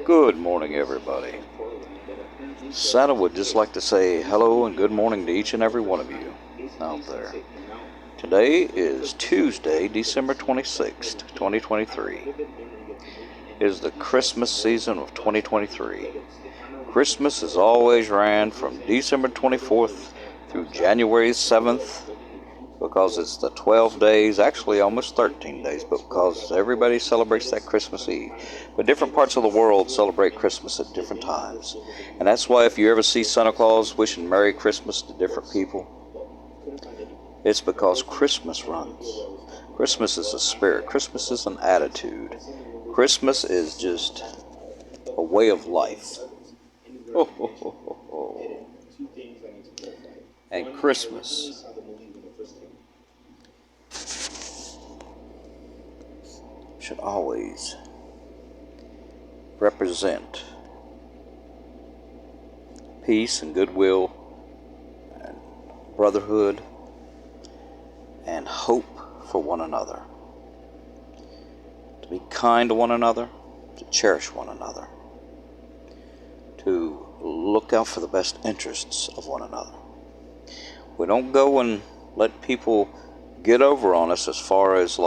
Good morning, everybody. Santa would just like to say hello and good morning to each and every one of you out there. Today is Tuesday, December 26th, 2023. It is the Christmas season of 2023. Christmas is always ran from December 24th through January 7th because it's the 12 days, actually almost 13 days, but because everybody celebrates that Christmas Eve. But different parts of the world celebrate Christmas at different times. And that's why if you ever see Santa Claus wishing Merry Christmas to different people, it's because Christmas runs. Christmas is a spirit. Christmas is an attitude. Christmas is just a way of life. And Christmas should always represent peace and goodwill and brotherhood and hope for one another. To be kind to one another, to cherish one another, to look out for the best interests of one another. We don't go and let people get over on us as far as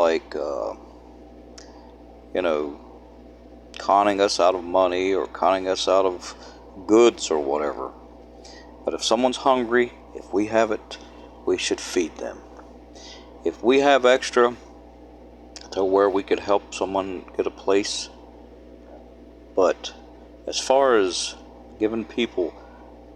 conning us out of money or conning us out of goods or whatever. But if someone's hungry, if we have it, we should feed them. If we have extra to where we could help someone get a place. But as far as giving people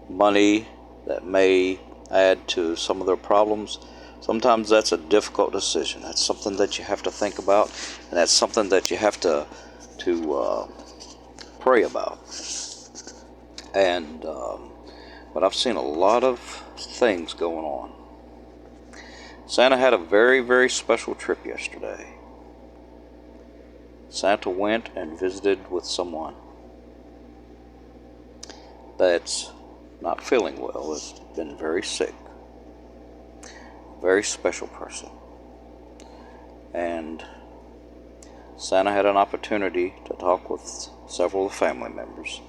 money that may add to some of their problems, sometimes that's a difficult decision. That's something that you have to think about, and that's something that you have to pray about. But I've seen a lot of things going on. Santa had a very, very special trip yesterday. Santa went and visited with someone that's not feeling well, has been very sick. Very special person. And Santa had an opportunity to talk with several family members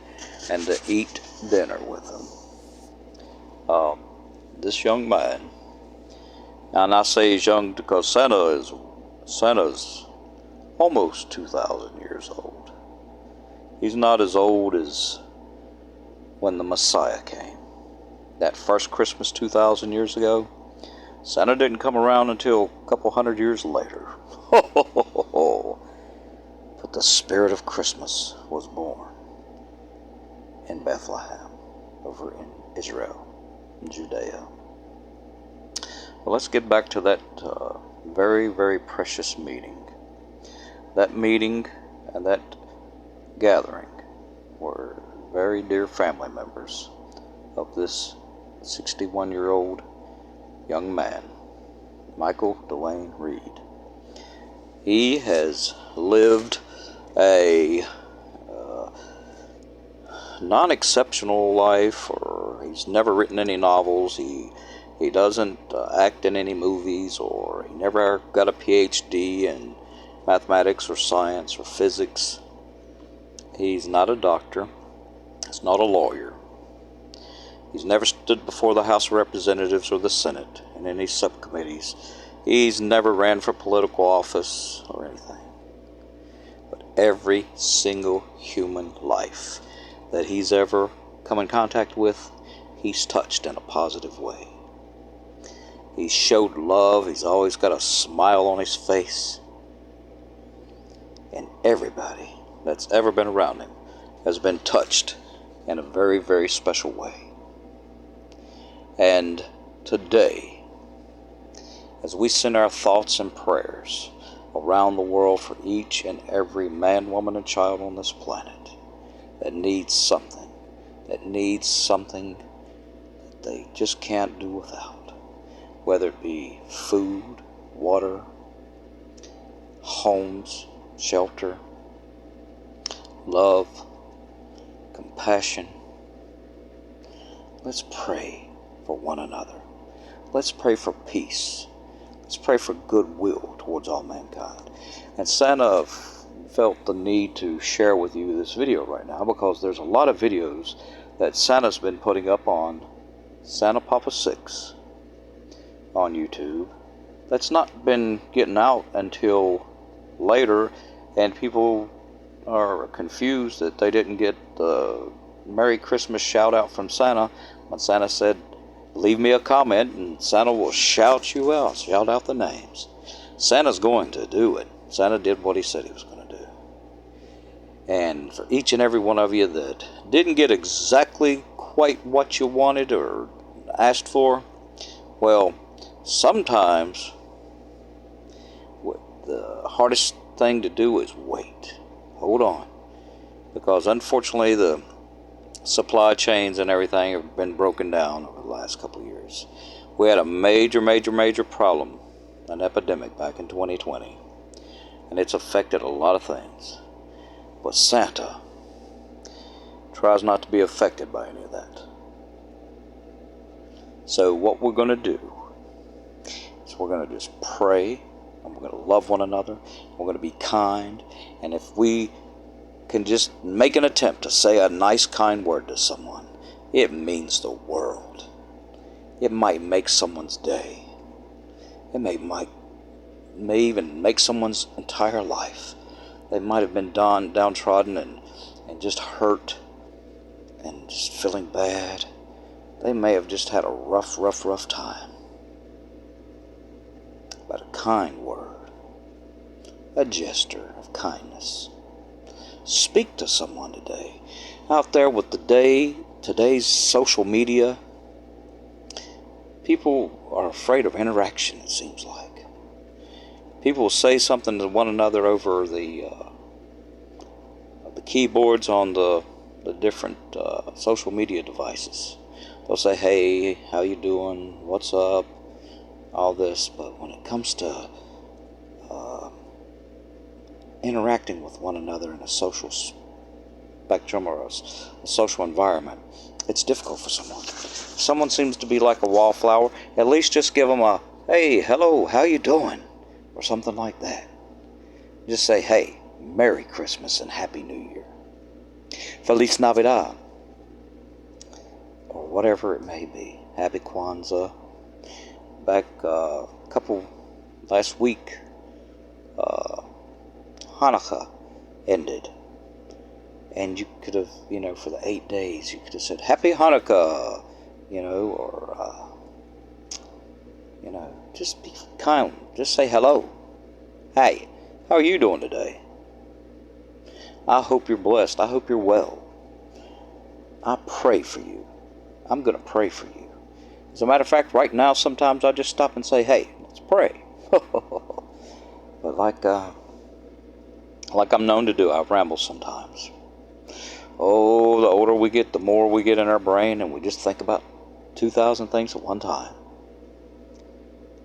and to eat dinner with them. This young man, and I say he's young because Santa's almost 2,000 years old. He's not as old as when the Messiah came. That first Christmas 2,000 years ago, Santa didn't come around until a couple hundred years later. But the spirit of Christmas was born in Bethlehem, over in Israel, in Judea. Well, let's get back to that very, very precious meeting. That meeting and that gathering were very dear family members of this 61-year-old young man, Michael Dwayne Reed. He has lived a non-exceptional life, or he's never written any novels. He doesn't act in any movies, or he never got a PhD in mathematics or science or physics. He's not a doctor. He's not a lawyer. He's never stood before the House of Representatives or the Senate in any subcommittees. He's never ran for political office or anything. But every single human life that he's ever come in contact with, he's touched in a positive way. He's showed love. He's always got a smile on his face. And everybody that's ever been around him has been touched in a very, very special way. And today, as we send our thoughts and prayers around the world for each and every man, woman, and child on this planet that needs something that they just can't do without, whether it be food, water, homes, shelter, love, compassion. Let's pray for one another. Let's pray for peace. Let's pray for goodwill towards all mankind. And Santa, felt the need to share with you this video right now because there's a lot of videos that Santa's been putting up on Santa Papa 6 on YouTube that's not been getting out until later, and people are confused that they didn't get the Merry Christmas shout out from Santa when Santa said, leave me a comment and Santa will shout you out, shout out the names. Santa's going to do it. Santa did what he said he was going to do. And for each and every one of you that didn't get exactly quite what you wanted or asked for, well, sometimes the hardest thing to do is wait. Hold on. Because unfortunately the supply chains and everything have been broken down over the last couple of years. We had a major problem, an epidemic back in 2020, and it's affected a lot of things. But Santa tries not to be affected by any of that. So what we're going to do is we're going to just pray, and we're going to love one another, we're going to be kind, and if we can just make an attempt to say a nice, kind word to someone, it means the world. It might make someone's day. It may even make someone's entire life. They might have been downtrodden and just hurt and just feeling bad. They may have just had a rough time. But a kind word, a gesture of kindness. Speak to someone today. Out there with today's social media, people are afraid of interaction, it seems like. People will say something to one another over the keyboards on the different social media devices. They'll say, hey, how you doing? What's up? All this. But when it comes to interacting with one another in a social spectrum or a social environment, it's difficult for someone. If someone seems to be like a wallflower, at least just give them a, hey, hello, how you doing? Or something like that. Just say, hey, Merry Christmas and Happy New Year. Feliz Navidad. Or whatever it may be. Happy Kwanzaa. Back last week, Hanukkah ended. And you could have, for the 8 days, you could have said, Happy Hanukkah, or, just be kind. Just say hello. Hey, how are you doing today? I hope you're blessed. I hope you're well. I pray for you. I'm going to pray for you. As a matter of fact, right now, sometimes I just stop and say, hey, let's pray. But like I'm known to do, I ramble sometimes. Oh, the older we get, the more we get in our brain, and we just think about 2,000 things at one time.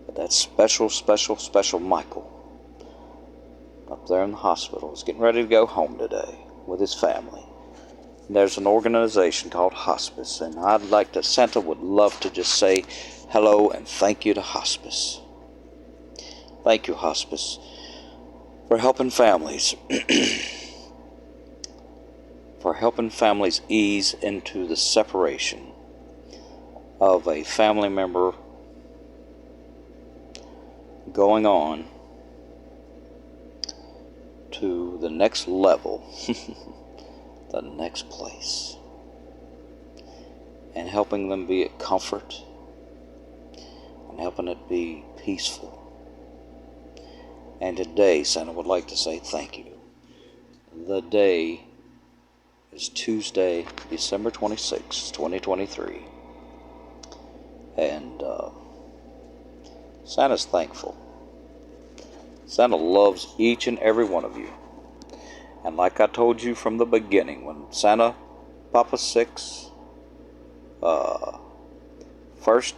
But that special Michael up there in the hospital is getting ready to go home today with his family. And there's an organization called Hospice, and Santa would love to just say hello and thank you to Hospice. Thank you, Hospice, for helping families. For helping families ease into the separation of a family member going on to the next level, the next place, and helping them be at comfort and helping it be peaceful. And today, Santa would like to say thank you. The day is Tuesday, December 26, 2023. And Santa's thankful. Santa loves each and every one of you. And like I told you from the beginning, when Santa Papa 6 first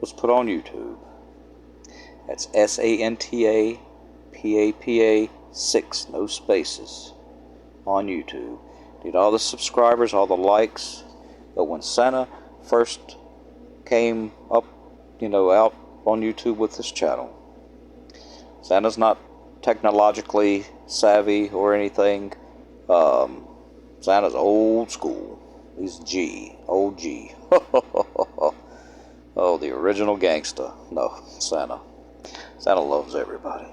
was put on YouTube, that's SANTA PAPA 6, no spaces, on YouTube. Did all the subscribers, all the likes. But when Santa first came up, out on YouTube with this channel, Santa's not technologically savvy or anything, Santa's old school. He's G, old G. Oh, the original gangster. No, Santa. Santa loves everybody.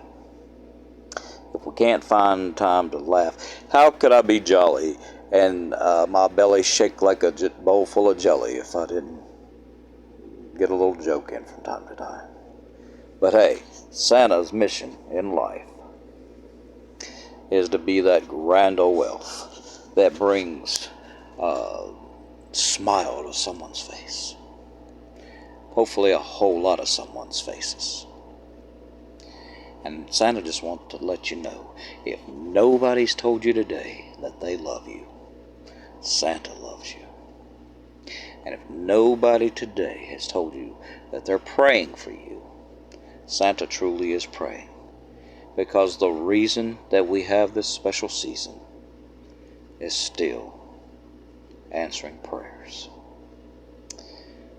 If we can't find time to laugh, how could I be jolly and my belly shake like a bowl full of jelly if I didn't get a little joke in from time to time? But hey, Santa's mission in life is to be that grand old elf that brings a smile to someone's face. Hopefully a whole lot of someone's faces. And Santa just wants to let you know, if nobody's told you today that they love you, Santa loves you. And if nobody today has told you that they're praying for you, Santa truly is praying. Because the reason that we have this special season is still answering prayers.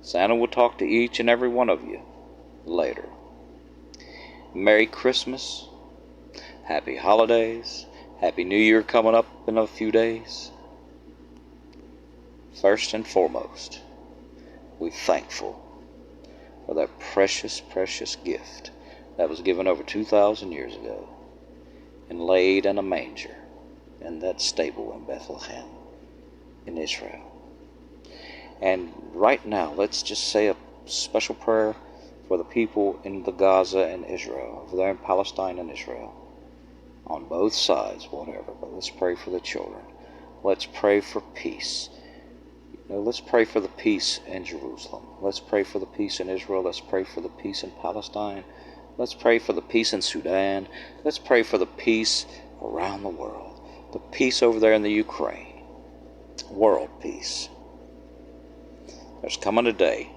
Santa will talk to each and every one of you later. Merry Christmas, Happy Holidays, Happy New Year coming up in a few days. First and foremost, we're thankful for that precious, precious gift that was given over 2,000 years ago and laid in a manger in that stable in Bethlehem in Israel. And right now, let's just say a special prayer for the people in the Gaza and Israel, over there in Palestine and Israel, on both sides, whatever, but let's pray for the children. Let's pray for peace. Let's pray for the peace in Jerusalem. Let's pray for the peace in Israel. Let's pray for the peace in Palestine. Let's pray for the peace in Sudan. Let's pray for the peace around the world. The peace over there in the Ukraine. World peace. There's coming a day,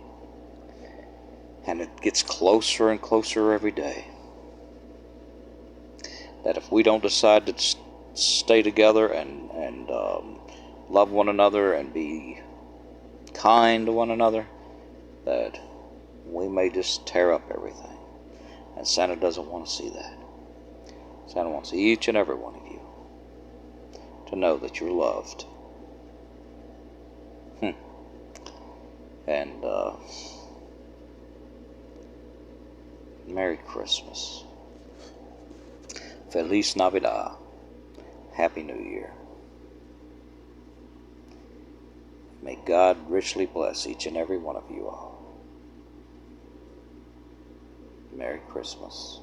and it gets closer and closer every day, that if we don't decide to stay together and love one another and be kind to one another, that we may just tear up everything. And Santa doesn't want to see that. Santa wants each and every one of you to know that you're loved. And Merry Christmas. Feliz Navidad. Happy New Year. May God richly bless each and every one of you all. Merry Christmas.